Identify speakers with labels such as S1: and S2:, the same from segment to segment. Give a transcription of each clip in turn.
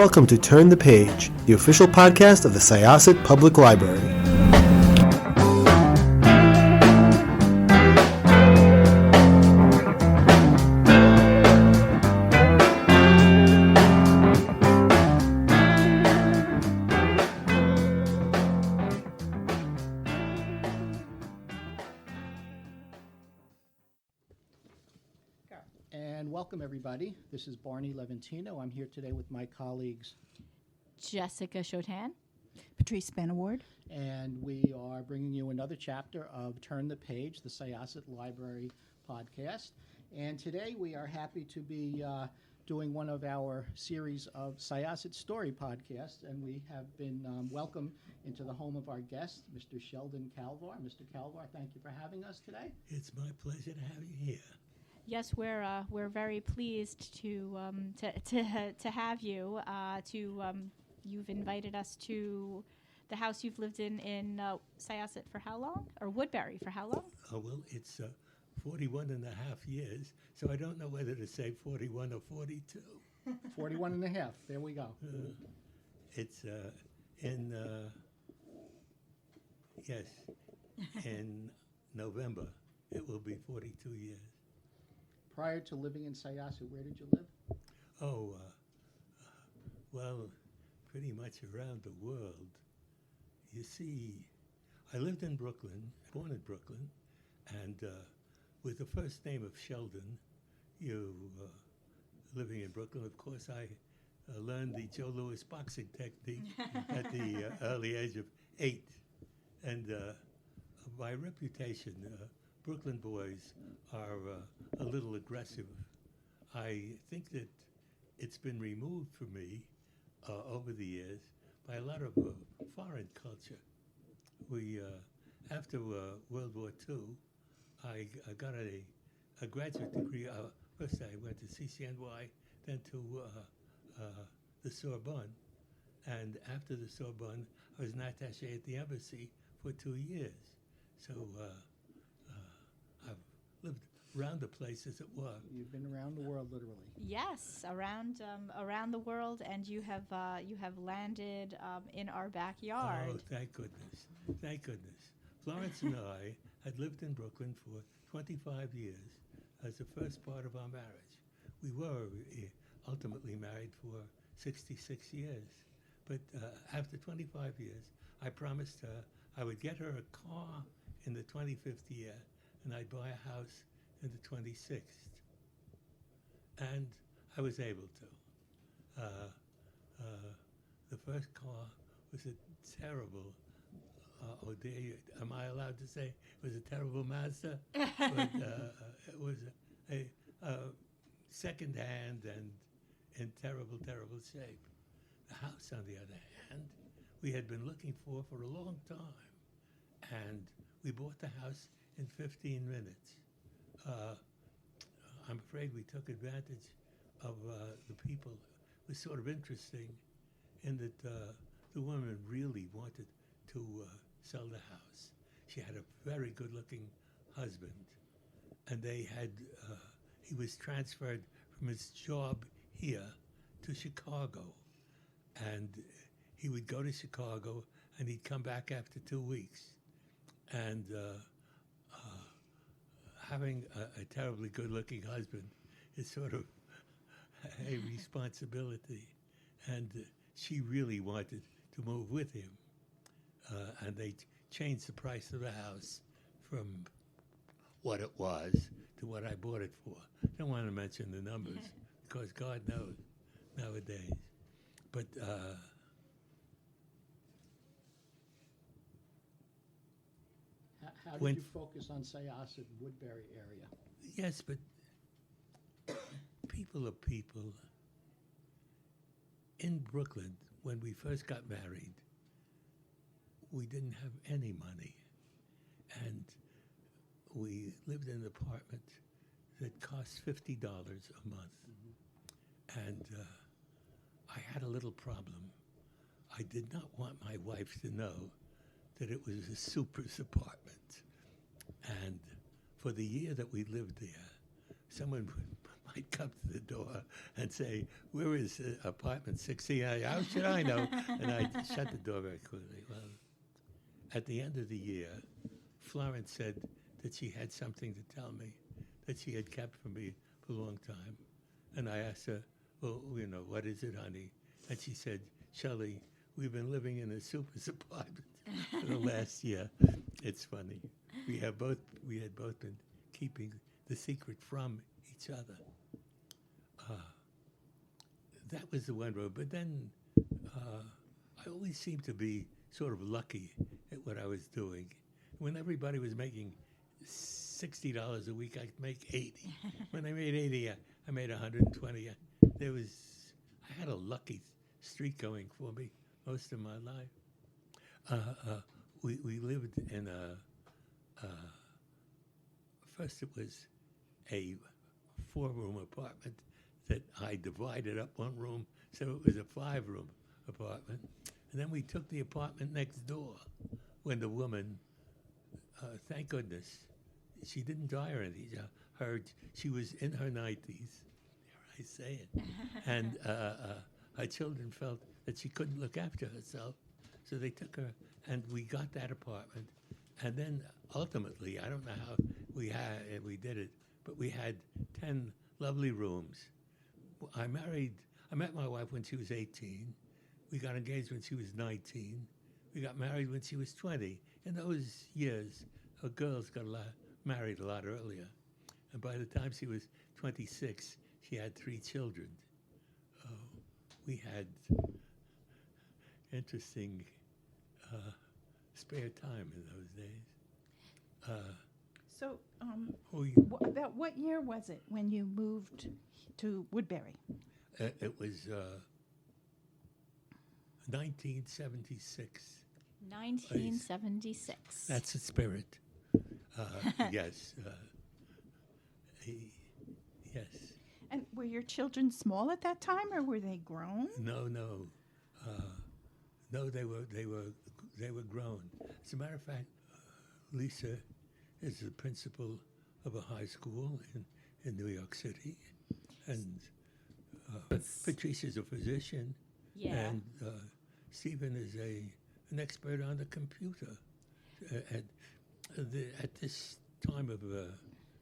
S1: welcome to Turn the Page, the official podcast of the Syosset Public Library.
S2: And welcome, everybody. This is Barney Leventino. I'm here today with my colleagues
S3: Jessica Chotan,
S4: Patrice Benaward,
S2: and we are bringing you another chapter of Turn the Page, the Syosset Library podcast. And today we are happy to be doing one of our series of Syosset Story podcasts, and we have been welcomed into the home of our guest, Mr. Sheldon Kalvar. Mr. Kalvar, thank you for having us today.
S5: It's my pleasure to have you here.
S3: yes, we're very pleased to have you. You've invited us to the house you've lived in Syosset for how long, or Woodbury for how long?
S5: Oh, well, it's 41 and a half years, so I don't know whether to say 41 or 42.
S2: 41 and a half. There we go.
S5: It's in November. It will be 42 years.
S2: Prior to living in Syosset, where did you live?
S5: Oh, well, pretty much around the world. You see, I lived in Brooklyn, born in Brooklyn, and with the first name of Sheldon, living in Brooklyn, of course, I learned the Joe Louis boxing technique at the early age of 8. And by reputation, Brooklyn boys are a little aggressive. I think that it's been removed from me over the years by a lot of foreign culture. We, after World War II, I got a graduate degree. First I went to CCNY, then to the Sorbonne. And after the Sorbonne, I was an attaché at the embassy for 2 years. So I've lived around the place, as it were.
S2: You've been around the world, literally.
S3: Yes, around the world, and you have landed in our backyard.
S5: Oh, thank goodness! Thank goodness. Florence and I had lived in Brooklyn for 25 years as the first part of our marriage. We were ultimately married for 66 years. But after 25 years, I promised her I would get her a car in the 25th year, and I'd buy a house in the 26th. And I was able to. The first car was a terrible, am I allowed to say it was a terrible Mazda? But it was a second-hand and in terrible, terrible shape. The house, on the other hand, we had been looking for a long time. And we bought the house in 15 minutes. I'm afraid we took advantage of the people. It was sort of interesting in that the woman really wanted to sell the house. She had a very good-looking husband, and they had he was transferred from his job here to Chicago, and he would go to Chicago and he'd come back after 2 weeks. And having a terribly good-looking husband is sort of a responsibility. And she really wanted to move with him. And they changed the price of the house from what it was to what I bought it for. I don't want to mention the numbers because God knows nowadays. But
S2: how did you focus on Syosset, Woodbury area?
S5: Yes, but people are people. In Brooklyn, when we first got married, we didn't have any money. And we lived in an apartment that cost $50 a month. Mm-hmm. And I had a little problem. I did not want my wife to know that it was a super's apartment. And for the year that we lived there, my I'd come to the door and say, "Where is apartment 60?" How should I know? And I'd shut the door very quickly. Well, at the end of the year, Florence said that she had something to tell me that she had kept from me for a long time. And I asked her, "Well, what is it, honey?" And she said, "Shelley, we've been living in a super apartment for the last year." It's funny. We had both been keeping the secret from each other. That was the one road. But then I always seemed to be sort of lucky at what I was doing. When everybody was making $60 a week, I'd make 80. When I made 80, I made 120. I had a lucky streak going for me most of my life. We lived in first it was a 4-room apartment that I divided up one room, so it was a 5-room apartment. And then we took the apartment next door when the woman, thank goodness, she didn't die or anything. She was in her 90s, dare I say it. And her children felt that she couldn't look after herself, so they took her, and we got that apartment. And then ultimately, I don't know how we did it, but we had 10 lovely rooms. I met my wife when she was 18. We got engaged when she was 19. We got married when she was 20. In those years, girls got married a lot earlier. And by the time she was 26, she had 3 children. We had interesting spare time in those days.
S4: So,
S5: We,
S4: about what year was it when you moved to Woodbury?
S5: it was 1976.
S3: 1976.
S5: That's the spirit. Yes. Yes.
S4: And were your children small at that time, or were they grown?
S5: No. No, they were grown. As a matter of fact, Lisa is the principal of a high school in New York City, and Patricia's a physician,
S3: Yeah.
S5: and Stephen is an expert on the computer. At this time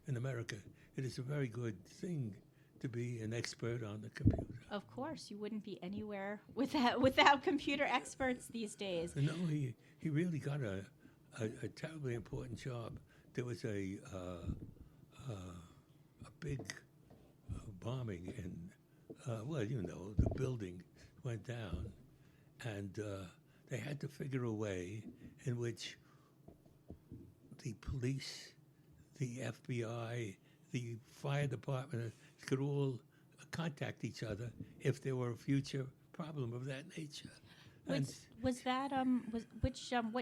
S5: in America, it is a very good thing to be an expert on the computer.
S3: Of course, you wouldn't be anywhere without computer experts these days.
S5: No, he really got a terribly important job. There was a big bombing in, the building went down, and they had to figure a way in which the police, the FBI, the fire department could all contact each other if there were a future problem of that nature.
S3: What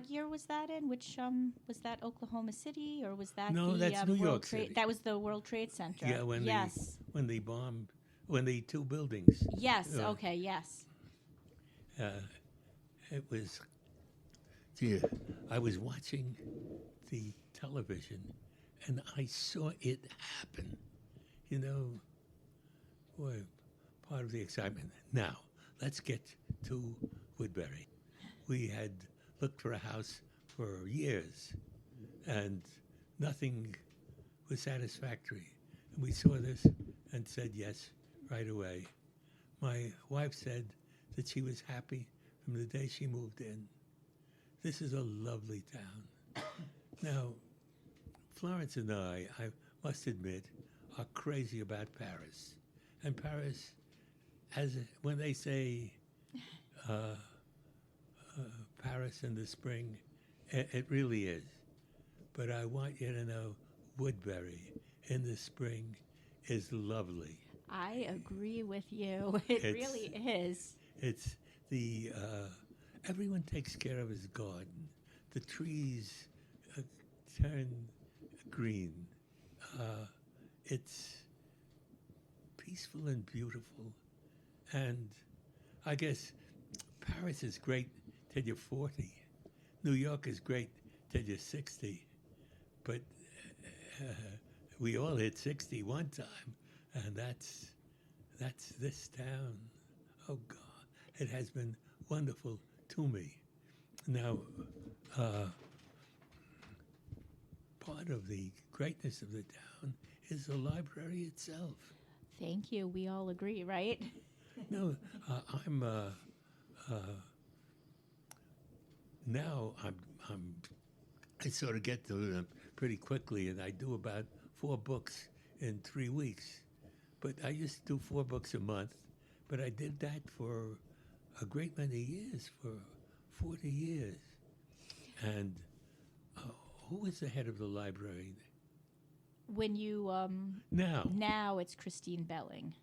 S3: year was that in? Was that Oklahoma City, or was that
S5: No, that's New York City.
S3: That was the World Trade Center.
S5: Yeah, when they bombed the 2 buildings.
S3: Yes. Okay. Yes.
S5: It was. I was watching the television, and I saw it happen. Boy, part of the excitement. Now, let's get to Woodbury. We had looked for a house for years, and nothing was satisfactory. And we saw this and said yes right away. My wife said that she was happy from the day she moved in. This is a lovely town. Now, Florence and I must admit, are crazy about Paris. And Paris, when they say Paris in the spring, it really is. But I want you to know Woodbury in the spring is lovely.
S3: I agree with you. It really is.
S5: It's everyone takes care of his garden. The trees turn green. It's peaceful and beautiful. And I guess Paris is great till you're 40. New York is great till you're 60. But we all hit 60 one time, and that's this town. Oh God, it has been wonderful to me. Now, part of the greatness of the town is the library itself.
S3: Thank you. We all agree, right?
S5: No, I'm now I sort of get to them pretty quickly, and I do about 4 books in 3 weeks. But I used to do 4 books a month, but I did that for a great many years, for 40 years. And who was the head of the library?
S3: When you now it's Christine Belling.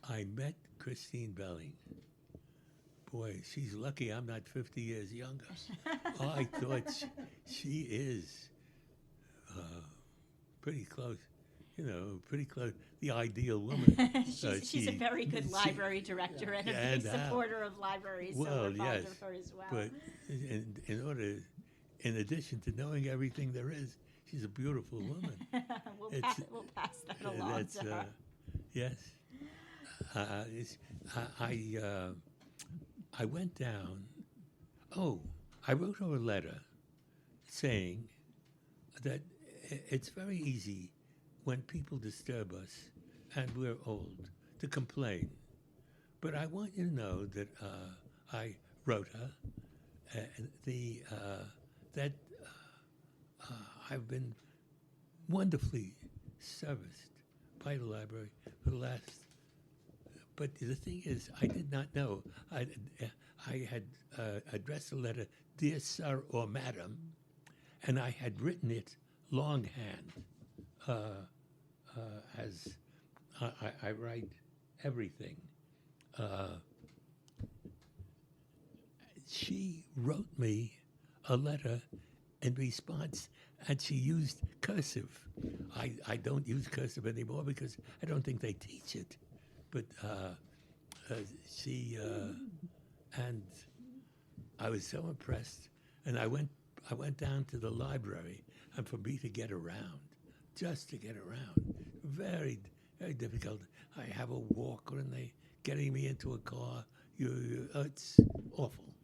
S5: I met Christine Belling. Boy, she's lucky I'm not 50 years younger. I thought she is pretty close, pretty close, the ideal woman.
S3: She's a very good library director and a big supporter of libraries, so we're fond of her as well.
S5: But in addition to knowing everything there is, she's a beautiful woman.
S3: We'll pass that along to her.
S5: Yes. I went down. Oh, I wrote her a letter saying that it's very easy when people disturb us and we're old to complain. But I want you to know that I wrote her that I've been wonderfully serviced by the library for the last. But the thing is, I did not know. I had addressed the letter, Dear Sir or Madam, and I had written it longhand, as I write everything. She wrote me a letter in response, and she used cursive. I don't use cursive anymore because I don't think they teach it. But she and I was so impressed, and I went down to the library, and for me to get around, just to get around, very, very difficult. I have a walker, and they getting me into a car. It's awful.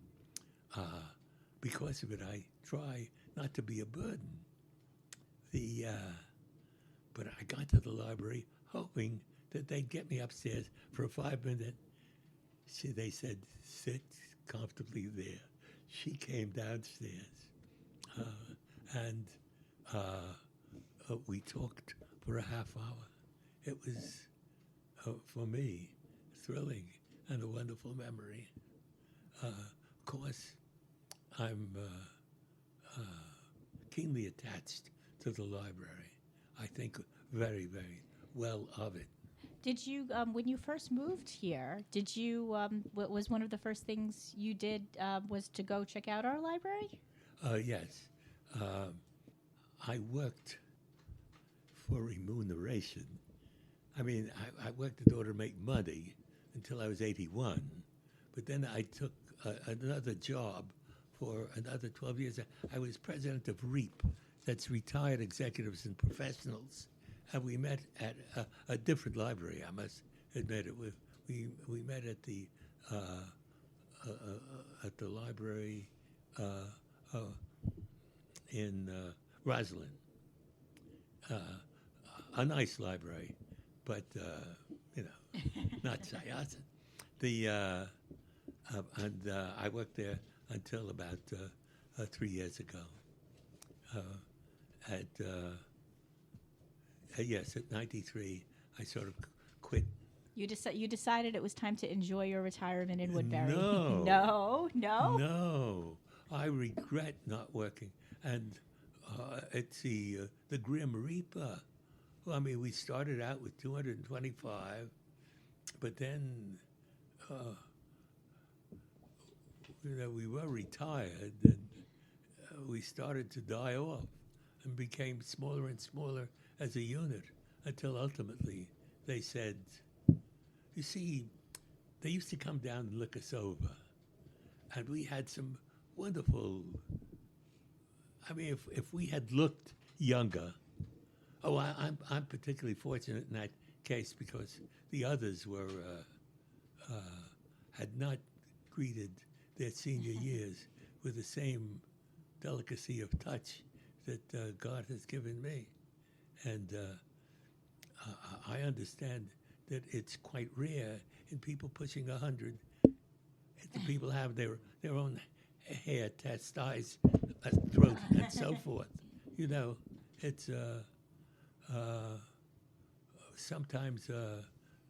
S5: Because of it, I try not to be a burden. But I got to the library hoping that they'd get me upstairs for a 5-minute. They said, sit comfortably there. She came downstairs, and we talked for a half hour. It was, for me, thrilling and a wonderful memory. Of course, I'm keenly attached to the library. I think very, very well of it.
S3: Did you, when you first moved here, what was one of the first things you did was to go check out our library?
S5: Yes. I worked for remuneration. I mean, I worked in order to make money until I was 81. But then I took another job for another 12 years. I was president of REAP, that's Retired Executives and Professionals. And we met at a different library, I must admit it. We met at the library in Roslyn. A nice library, but not Syosset. And I worked there until about 3 years ago. Yes, at 93, I sort of quit.
S3: You decided it was time to enjoy your retirement in Woodbury.
S5: No.
S3: No?
S5: I regret not working. And it's the Grim Reaper. Well, I mean, we started out with 225, but then we were retired, and we started to die off and became smaller and smaller as a unit until ultimately they said, you see, they used to come down and look us over, and we had some wonderful, I mean, if we had looked younger, Oh, I'm particularly fortunate in that case because the others were had not greeted their senior years with the same delicacy of touch that God has given me, and I understand that it's quite rare in people pushing 100. The people have their own hair, test, eyes, throat, and so forth. You know, it's sometimes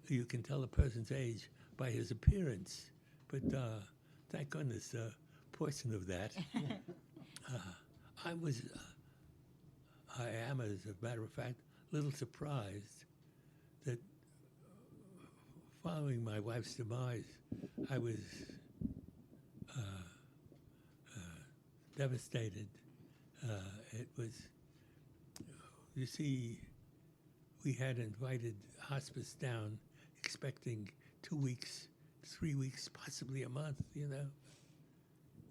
S5: you can tell a person's age by his appearance, but thank goodness a portion of that. I am, as a matter of fact, a little surprised that following my wife's demise, I was devastated. It was, you see, we had invited hospice down, expecting 2 weeks, 3 weeks, possibly a month, you know.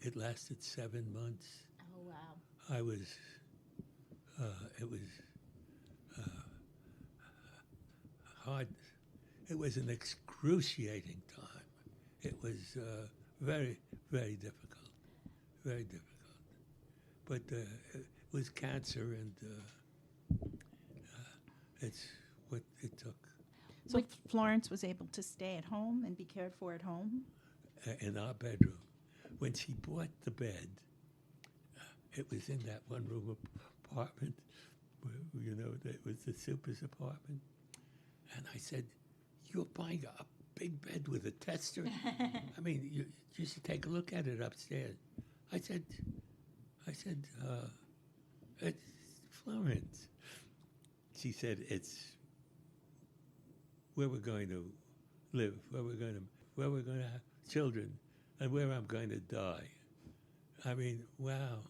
S5: It lasted 7 months.
S3: Oh, wow.
S5: I was, it was hard. It was an excruciating time. It was very, very difficult, very difficult. But it was cancer, and it's what it took.
S4: So Florence was able to stay at home and be cared for at home?
S5: In our bedroom. When she bought the bed, it was in that one-room apartment, where, you know, that was the super's apartment. And I said, "You're buying a big bed with a tester? I mean, you should take a look at it upstairs." I said, "It's Florence." She said, "It's where we're going to live, where we're going to have children, and where I'm going to die." I mean, wow.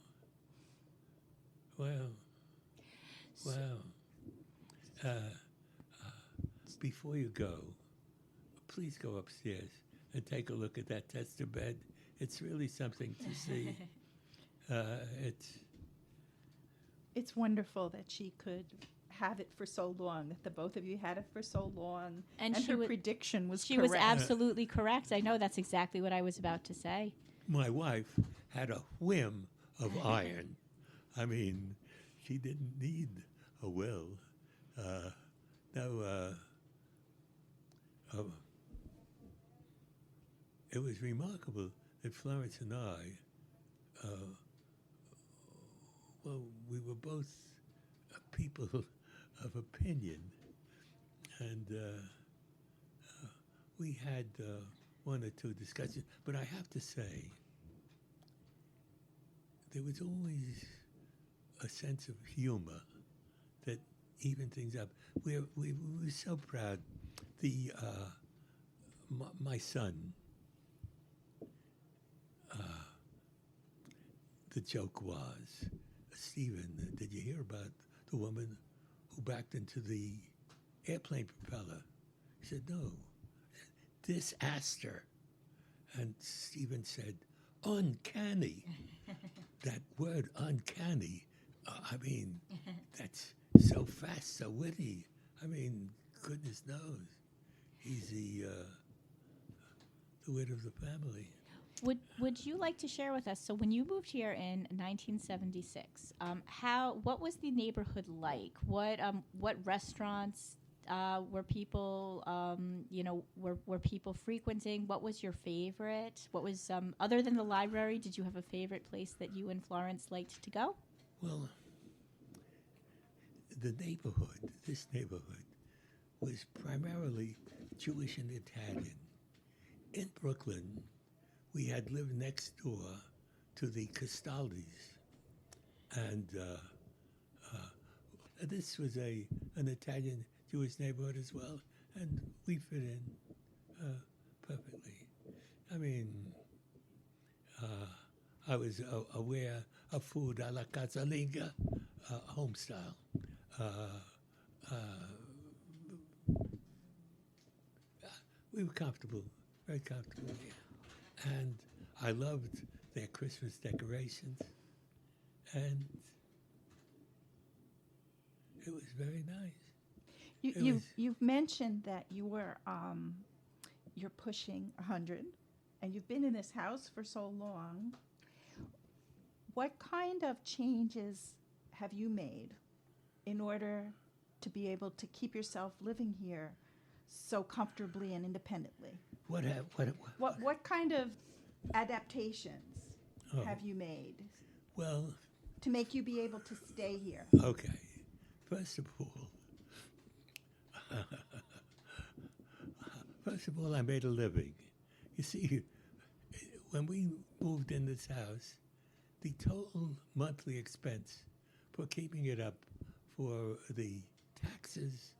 S5: Before you go, please go upstairs and take a look at that tester bed. It's really something to see.
S4: It's wonderful that she could have it for so long, that the both of you had it for so long, and her prediction was
S3: she
S4: correct.
S3: was absolutely correct. I know that's exactly what I was about to say.
S5: My wife had a whim of iron. I mean, she didn't need a will. It was remarkable that Florence and I, we were both people of opinion, and we had one or two discussions. But I have to say, there was always a sense of humor that evened things up. We were so proud. My son, the joke was, "Stephen, did you hear about the woman who backed into the airplane propeller?" He said, "No." "This Astor." And Stephen said, "Uncanny." That word, uncanny, I mean, that's so fast, so witty. I mean, goodness knows, he's the wit of the family.
S3: Would you like to share with us? So when you moved here in 1976, what was the neighborhood like? What restaurants were people were people frequenting? What was your favorite? What was other than the library? Did you have a favorite place that you and Florence liked to go?
S5: Well, this neighborhood, was primarily Jewish and Italian. In Brooklyn, we had lived next door to the Castaldis, and this was an Italian Jewish neighborhood as well, and we fit in perfectly. I mean, I was aware of food a la casalinga, home style. We were comfortable, very comfortable here. And I loved their Christmas decorations. And It was very nice.
S4: You've mentioned that you're pushing 100, and you've been in this house for so long. What kind of changes have you made in order to be able to keep yourself living here so comfortably and independently? What kind of adaptations have you made
S5: Well,
S4: to make you be able to stay here?
S5: okay. First of all, I made a living. You see, when we moved in this house, the total monthly expense for keeping it up, for the taxes,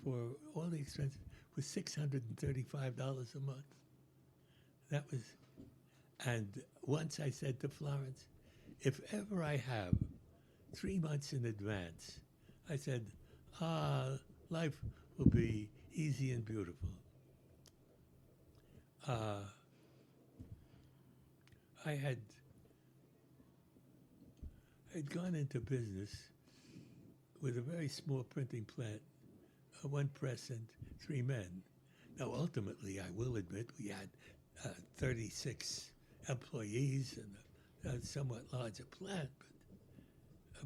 S5: for all the expenses, was $635 a month. That was, and once I said to Florence, if ever I have 3 months in advance, I said, life will be easy and beautiful. I'd gone into business with a very small printing plant, 1 press and 3 men. Now, ultimately, I will admit, we had 36 employees and a somewhat larger plant.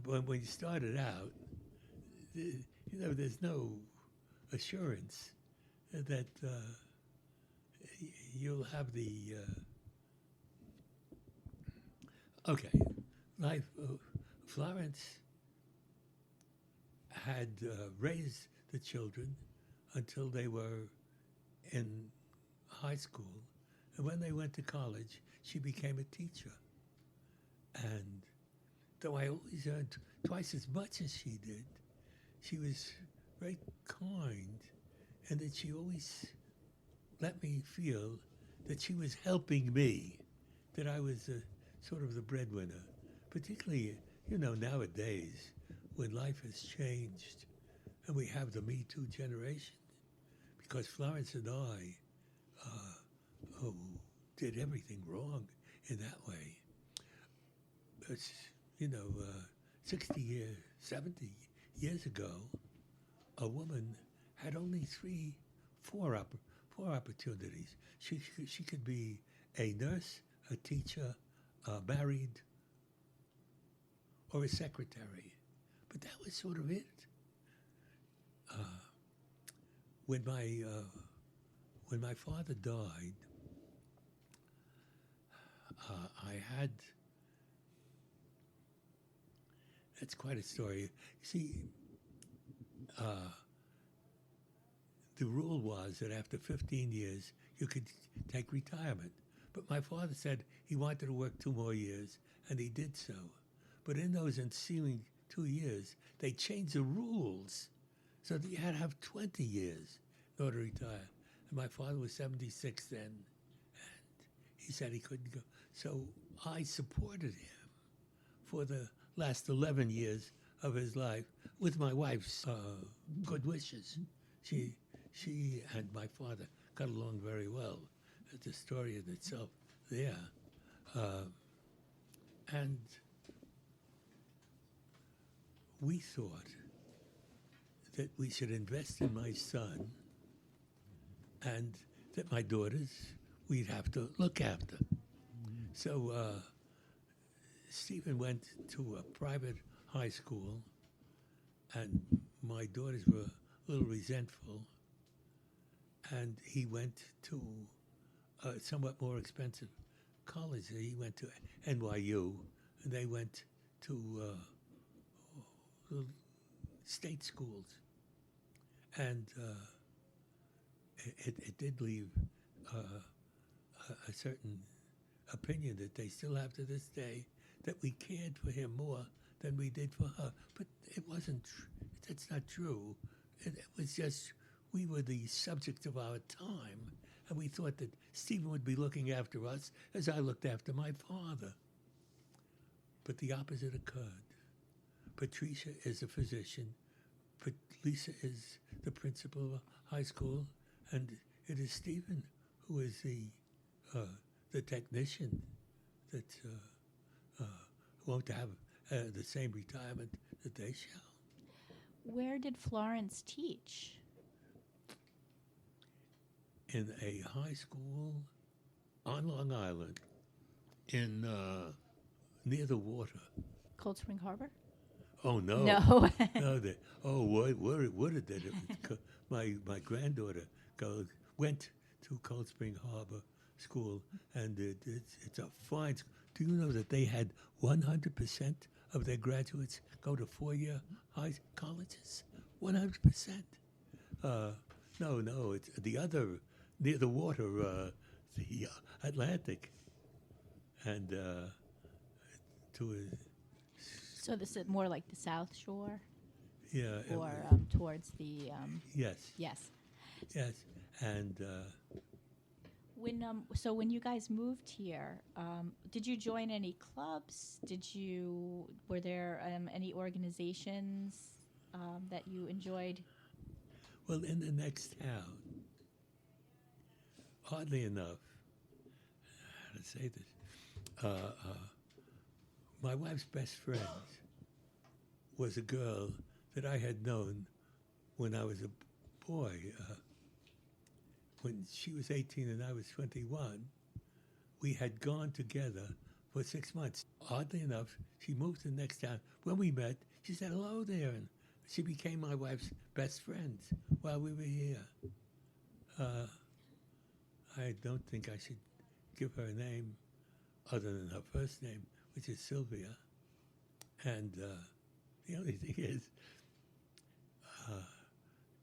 S5: But when you started out, there's no assurance that you'll have the life. Florence had raised the children until they were in high school, and when they went to college, she became a teacher. And though I always earned twice as much as she did, she was very kind, and that she always let me feel that she was helping me, that I was sort of the breadwinner. Particularly, nowadays, when life has changed and we have the Me Too generation, because Florence and I did everything wrong in that way. It's, 60 years, 70 years ago, a woman had only four opportunities. She could be a nurse, a teacher, married, or a secretary. But that was sort of it. When my father died, that's quite a story. You see, the rule was that after 15 years, you could take retirement. But my father said he wanted to work 2 more years, and he did so. But in those ensuing 2 years, they changed the rules so that you had to have 20 years in order to retire. And my father was 76 then, and he said he couldn't go. So I supported him for the last 11 years of his life with my wife's good wishes. She and my father got along very well. It's a story in itself there. And we thought that we should invest in my son, and that my daughters we'd have to look after. So Stephen went to a private high school, and my daughters were a little resentful, and he went to a somewhat more expensive college. He went to NYU, and they went to state schools. And it did leave a certain opinion that they still have to this day, that we cared for him more than we did for her. But it wasn't, that's not true. It was just, we were the subject of our time, and we thought that Stephen would be looking after us as I looked after my father. But the opposite occurred. Patricia is a physician. Lisa is the principal of a high school, and it is Stephen who is the technician that won't have the same retirement that they shall.
S3: Where did Florence teach?
S5: In a high school on Long Island, in near the water.
S3: Cold Spring Harbor?
S5: Oh no,
S3: No.
S5: no. Wooded did it. My granddaughter went to Cold Spring Harbor School, and it's a fine school. Do you know that they had 100% of their graduates go to four-year high colleges? 100%. No, it's the other near the water, the Atlantic, and to a.
S3: So this is more like the South Shore,
S5: Yeah.
S3: or towards the
S5: Yes.
S3: yes.
S5: Yes. And
S3: When you guys moved here, did you join any clubs? Were there any organizations that you enjoyed?
S5: well, in the next town, oddly enough, how to say this, my wife's best friend was a girl that I had known when I was a boy. When she was 18 and I was 21, we had gone together for 6 months. Oddly enough, she moved to the next town. When we met, she said, hello there, and she became my wife's best friend while we were here. I don't think I should give her a name other than her first name, which is Sylvia. And the only thing is,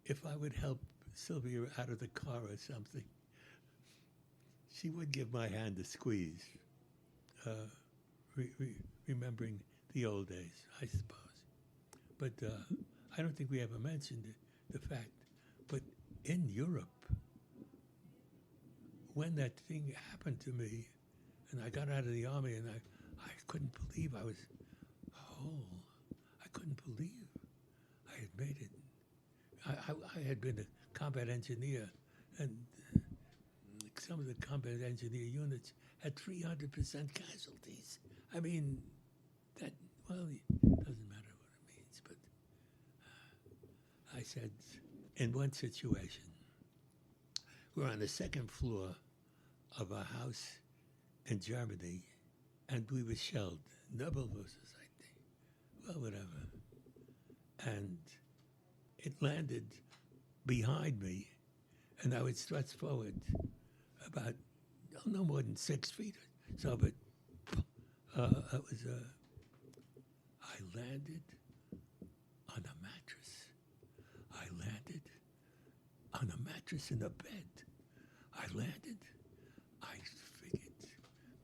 S5: if I would help Sylvia out of the car or something, she would give my hand a squeeze, remembering the old days, I suppose. But I don't think we ever mentioned the fact. But in Europe, when that thing happened to me, and I got out of the army, and I couldn't believe I was whole. I couldn't believe I had made it. I had been a combat engineer, and some of the combat engineer units had 300% casualties. I mean, it doesn't matter what it means, but I said, in one situation, we're on the second floor of a house in Germany, and we were shelled. Nobelversus, I think. Well, whatever. And it landed behind me, and I would thrust forward about no more than 6 feet. So, but I landed on a mattress. I landed on a mattress in a bed. I figured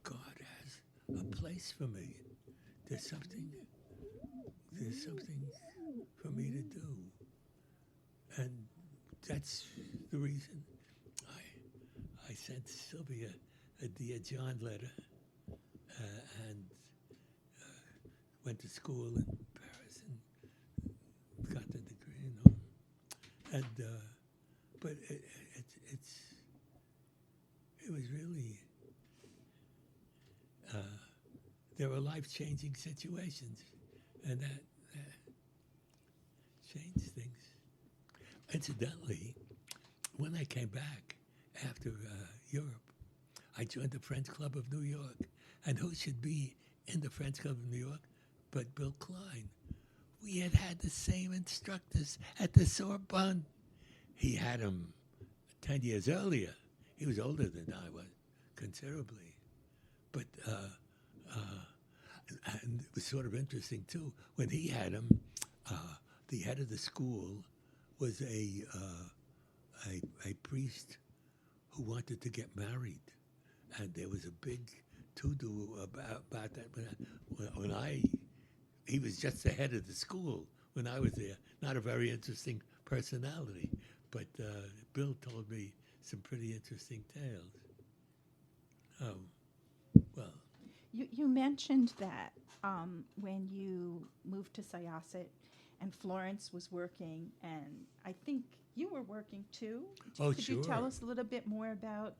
S5: God has a place for me. There's something for me to do. And that's the reason I sent Sylvia a Dear John letter and went to school in Paris and got the degree, And but it was really there were life-changing situations, and that changed things. Incidentally, when I came back after Europe, I joined the French Club of New York. And who should be in the French Club of New York but Bill Klein? We had the same instructors at the Sorbonne. He had them 10 years earlier. He was older than I was, considerably. But and it was sort of interesting, too. When he had him, the head of the school was a priest who wanted to get married. And there was a big to-do about that. He was just the head of the school when I was there. Not a very interesting personality, but Bill told me some pretty interesting tales. Well.
S4: You mentioned that when you moved to Syosset and Florence was working, and I think you were working too.
S5: Oh,
S4: Could
S5: sure.
S4: you tell us a little bit more about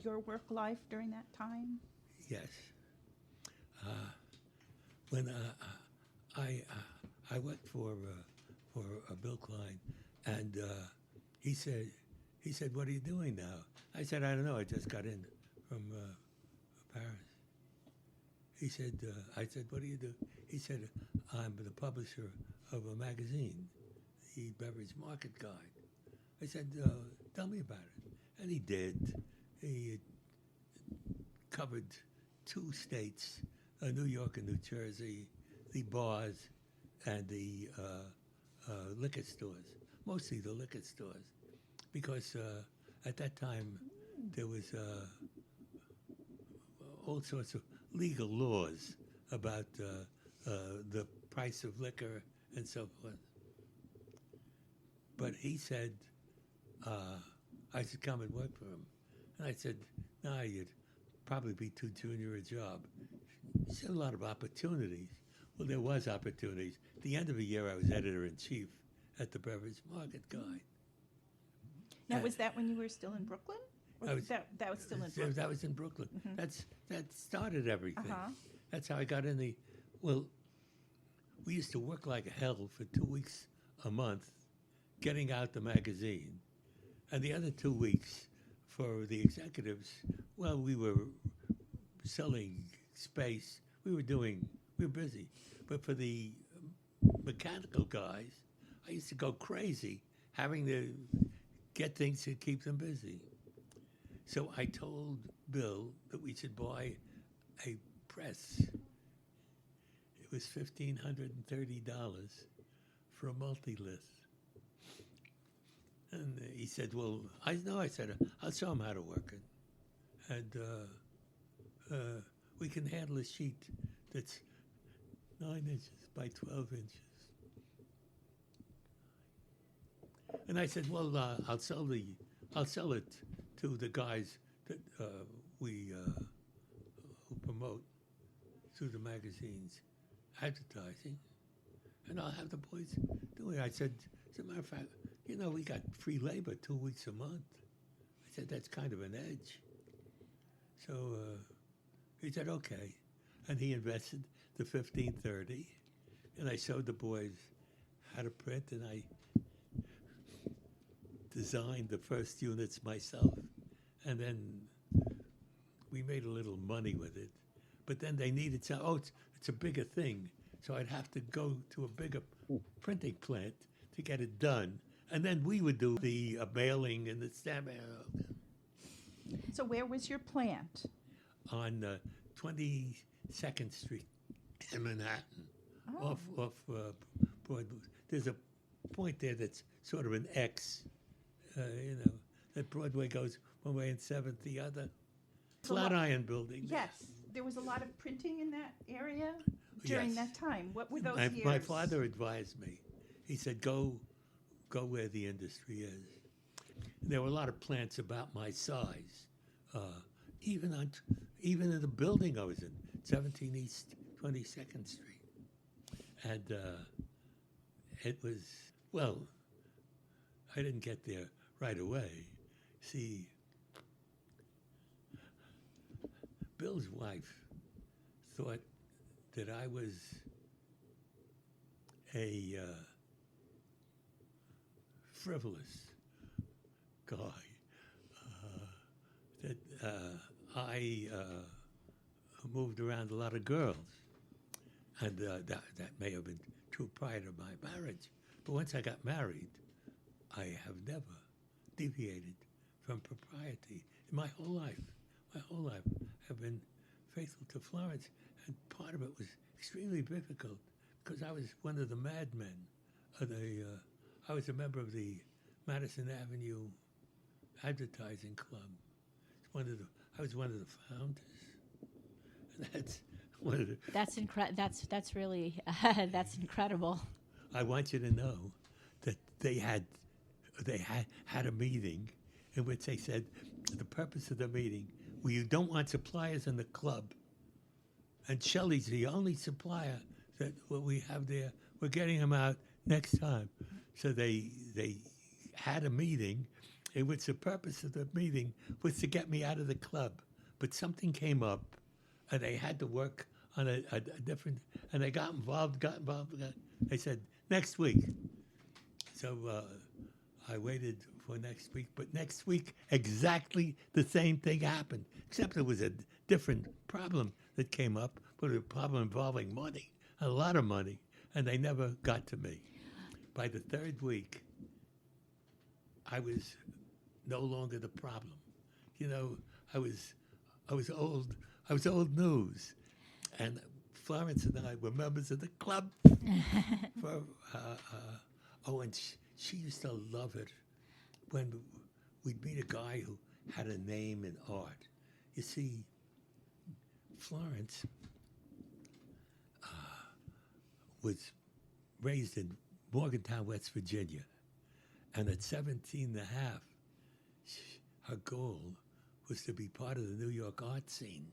S4: your work life during that time?
S5: Yes. When I worked for for Bill Klein, and he said, "What are you doing now?" I said, "I don't know. I just got in from Paris." He said, "I said, what do you do?" He said, "I'm the publisher of a magazine, the Beverage Market Guide." I said, "Tell me about it." And he did. He covered 2 states, New York and New Jersey, the bars and the liquor stores, mostly the liquor stores, because at that time there was all sorts of legal laws about the price of liquor and so forth. But he said I should come and work for him. And I said, "No, you'd probably be too junior a job." He said, "A lot of opportunities." Well, there was opportunities. At the end of the year, I was editor-in-chief at the Beverage Market Guide.
S4: Now, was that when you were still in Brooklyn? Or that was still in Brooklyn?
S5: That was in Brooklyn. That started everything.
S4: Uh-huh.
S5: That's how I got in the... Well, we used to work like hell for 2 weeks a month getting out the magazine. And the other 2 weeks for the executives, well, we were selling space. We were busy. But for the mechanical guys, I used to go crazy having to get things to keep them busy. So I told Bill that we should buy a press. It was $1,530 for a multi-list. And he said, "Well, I said, "I'll show him how to work it. And we can handle a sheet that's 9 inches by 12 inches. And I said, "Well, I'll sell it to the guys that we who promote through the magazine's advertising, and I'll have the boys do it." I said, "As a matter of fact, we got free labor 2 weeks a month." I said, "That's kind of an edge." So he said, "Okay," and he invested the $1,530, and I showed the boys how to print, and I designed the first units myself, and then we made a little money with it. But then they needed it's a bigger thing, so I'd have to go to a bigger printing plant to get it done, and then we would do the mailing and the stamp.
S4: So where was your plant?
S5: On 22nd Street in Manhattan, off Broadway. There's a point there that's sort of an X, that Broadway goes one way and 7th the other. Flatiron Building.
S4: Yes. There was a lot of printing in that area during that time. What were those years?
S5: My father advised me. He said, go where the industry is. There were a lot of plants about my size. Even in the building I was in, 17 East 22nd Street. And it was, well, I didn't get there right away. See, Bill's wife thought that I was a frivolous guy, that I moved around a lot of girls. And that may have been true prior to my marriage. But once I got married, I have never deviated from propriety in my whole life. My whole life I've been faithful to Florence. And part of it was extremely difficult because I was one of the madmen of I was a member of the Madison Avenue Advertising Club. I was one of the founders. And that's one of the...
S3: That's really that's incredible.
S5: I want you to know that they had a meeting in which they said the purpose of the meeting, well, you don't want suppliers in the club, and Shelley's the only supplier that we have there. We're getting him out next time. So they had a meeting in which the purpose of the meeting was to get me out of the club, but something came up, and they had to work on a different, and they got involved. They said, next week, So I waited for next week, but next week exactly the same thing happened, except it was a different problem that came up, but a problem involving money, a lot of money, and they never got to me. By the third week, I was no longer the problem. You know, I was old. I was old news, and Florence and I were members of the club. And she used to love it when we'd meet a guy who had a name in art. You see, Florence was raised in Morgantown, West Virginia, and at 17 and a half, her goal was to be part of the New York art scene.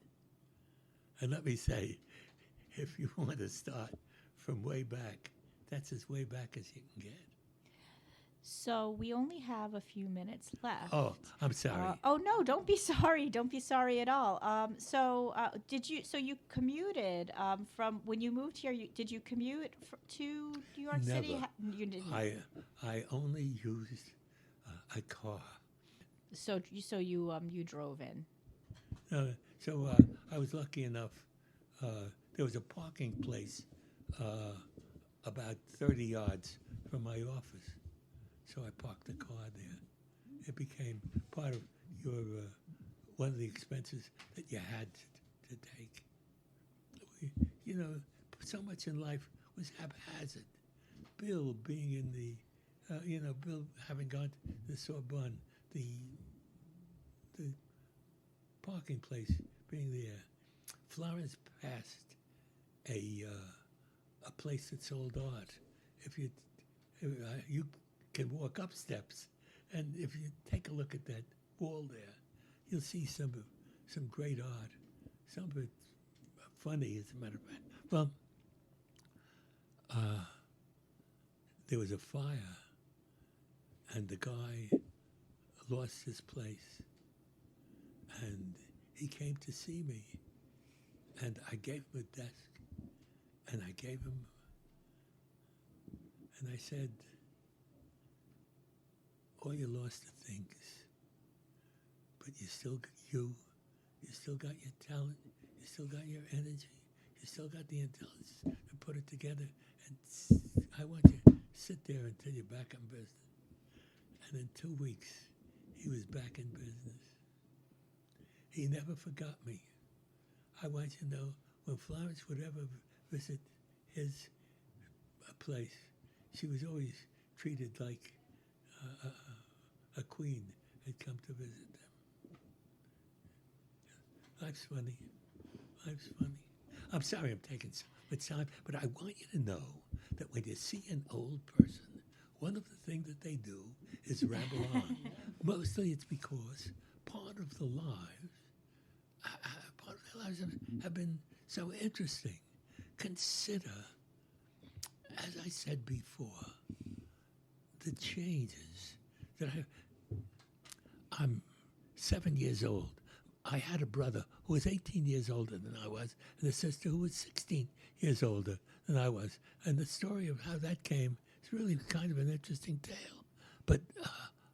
S5: And let me say, if you want to start from way back, that's as way back as you can get.
S3: So we only have a few minutes left.
S5: Oh, I'm sorry.
S3: Oh no, don't be sorry. Don't be sorry at all. So you commuted from when you moved here? Did you commute to New York City?
S5: Never.
S3: You didn't.
S5: I only used a car.
S3: So you drove in.
S5: I was lucky enough. There was a parking place about 30 yards from my office. So I parked the car there. It became part of your one of the expenses that you had to take. You know, so much in life was haphazard. Bill being in the, Bill having gone to the Sorbonne, the parking place being there. Florence passed a place that sold art. If you can walk up steps, and if you take a look at that wall there, you'll see some great art. Some of it funny, as a matter of fact. Well, there was a fire, and the guy lost his place, and he came to see me, and I gave him a desk, and I gave him, and I said, all you lost are things, but you still got your talent, you still got your energy, you still got the intelligence to put it together, and I want you to sit there until you're back in business. And in 2 weeks, he was back in business. He never forgot me. I want you to know, when Florence would ever visit his place, she was always treated like a queen had come to visit them. Life's funny. Life's funny. I'm sorry I'm taking so much time, but I want you to know that when you see an old person, one of the things that they do is ramble on. Mostly it's because part of their lives have been so interesting. Consider, as I said before, the changes that I'm 7 years old. I had a brother who was 18 years older than I was, and a sister who was 16 years older than I was. And the story of how that came is really kind of an interesting tale. But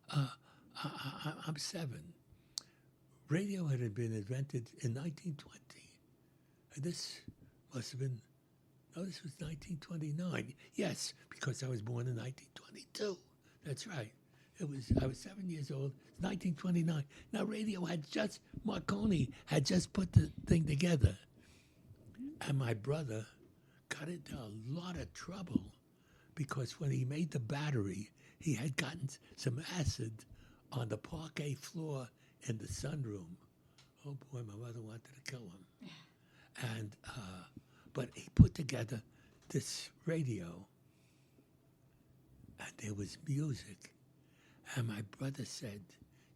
S5: I'm 7. Radio had been invented in 1920. And this must have been, this was 1929. Yes, because I was born in 1922. That's right. I was 7 years old. It's 1929. Now, radio Marconi had just put the thing together. And my brother got into a lot of trouble because when he made the battery, he had gotten some acid on the parquet floor in the sunroom. Oh boy, my mother wanted to kill him. And, but he put together this radio, and there was music. And my brother said,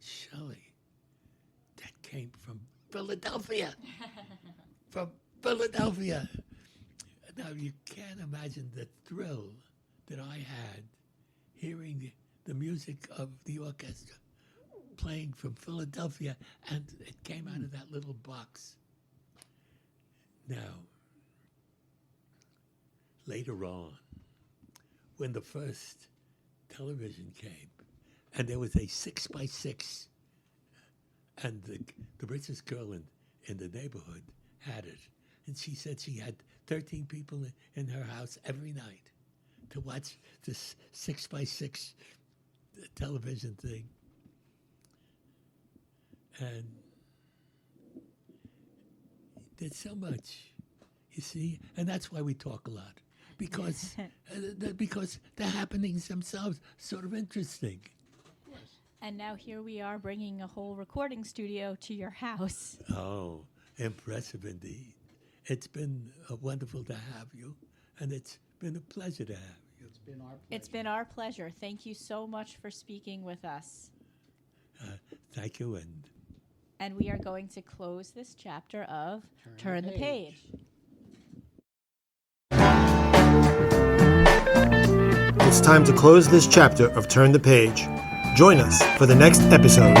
S5: Shelley, that came from Philadelphia. From Philadelphia. Now, you can't imagine the thrill that I had hearing the music of the orchestra playing from Philadelphia, and it came out of that little box. Now, later on, when the first television came, and there was a 6x6, and the richest girl in the neighborhood had it. And she said she had 13 people in her house every night to watch this 6x6 television thing. And there's so much, you see, and that's why we talk a lot, because the happenings themselves sort of interesting.
S3: And now here we are bringing a whole recording studio to your house.
S5: Oh, impressive indeed. It's been wonderful to have you, and it's been a pleasure to have you.
S2: It's been our pleasure.
S3: It's been our pleasure. Thank you so much for speaking with us.
S5: Thank you,
S3: And we are going to close this chapter of Turn the Page.
S1: It's time to close this chapter of Turn the Page. Join us for the next episode.